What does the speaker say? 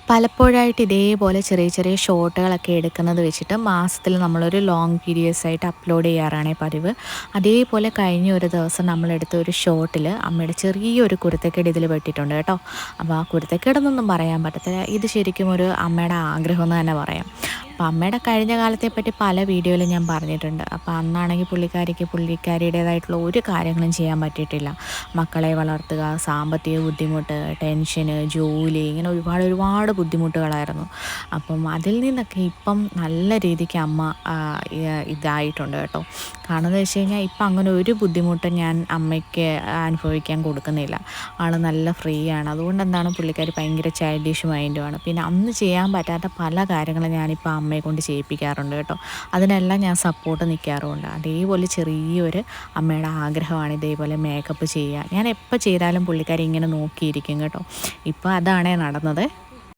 പലപ്പോഴായിട്ട് ഇതേപോലെ ചെറിയ ചെറിയ ഷോട്ടുകളൊക്കെ എടുക്കുന്നത് വെച്ചിട്ട് മാസത്തിൽ നമ്മളൊരു ലോങ് വീഡിയോസ് ആയിട്ട് അപ്ലോഡ് ചെയ്യാറാണ് പതിവ്. അതേപോലെ കഴിഞ്ഞ ഒരു ദിവസം നമ്മളെടുത്ത ഒരു ഷോട്ടിൽ അമ്മയുടെ ചെറിയൊരു കുരുത്തക്കേട് ഇതിൽ പെട്ടിട്ടുണ്ട് കേട്ടോ. അപ്പോൾ ആ കുരുത്തക്കേടെന്നൊന്നും പറയാൻ പറ്റത്തില്ല. ഇത് ശരിക്കും ഒരു അമ്മയുടെ ആഗ്രഹം എന്ന് തന്നെ പറയാം. അപ്പോൾ അമ്മയുടെ കഴിഞ്ഞ കാലത്തെപ്പറ്റി പല വീഡിയോയിലും ഞാൻ പറഞ്ഞിട്ടുണ്ട്. അപ്പോൾ അന്നാണെങ്കിൽ പുള്ളിക്കാരിയുടേതായിട്ടുള്ള ഒരു കാര്യങ്ങളും ചെയ്യാൻ പറ്റിയിട്ടില്ല. മക്കളെ വളർത്തുക, സാമ്പത്തിക ബുദ്ധിമുട്ട്, ടെൻഷന്, ജോലി, ഇങ്ങനെ ഒരുപാട് ഒരുപാട് ബുദ്ധിമുട്ടുകളായിരുന്നു. അപ്പം അതിൽ നിന്നൊക്കെ ഇപ്പം നല്ല രീതിക്ക് അമ്മ ഇതായിട്ടുണ്ട് കേട്ടോ. കാരണം എന്ന് വെച്ച് കഴിഞ്ഞാൽ ഇപ്പം അങ്ങനെ ഒരു ബുദ്ധിമുട്ടും ഞാൻ അമ്മയ്ക്ക് അനുഭവിക്കാൻ കൊടുക്കുന്നില്ല. ആൾ നല്ല ഫ്രീ ആണ്. അതുകൊണ്ട് എന്താണ് പുള്ളിക്കാരി ഭയങ്കര ചൈൽഡിഷ് മൈൻഡുമാണ്. പിന്നെ അന്ന് ചെയ്യാൻ പറ്റാത്ത പല കാര്യങ്ങളും ഞാനിപ്പോൾ അമ്മയെ കൊണ്ട് ചെയ്യിപ്പിക്കാറുണ്ട് കേട്ടോ. അതിനെല്ലാം ഞാൻ സപ്പോർട്ട് നിൽക്കാറുമുണ്ട്. അതേപോലെ ചെറിയൊരു അമ്മയുടെ ആഗ്രഹമാണ് ഇതേപോലെ മേക്കപ്പ് ചെയ്യുക. ഞാൻ എപ്പോൾ ചെയ്താലും പുള്ളിക്കാരി ഇങ്ങനെ നോക്കിയിരിക്കും കേട്ടോ. ഇപ്പോൾ അതാണേ നടന്നത്.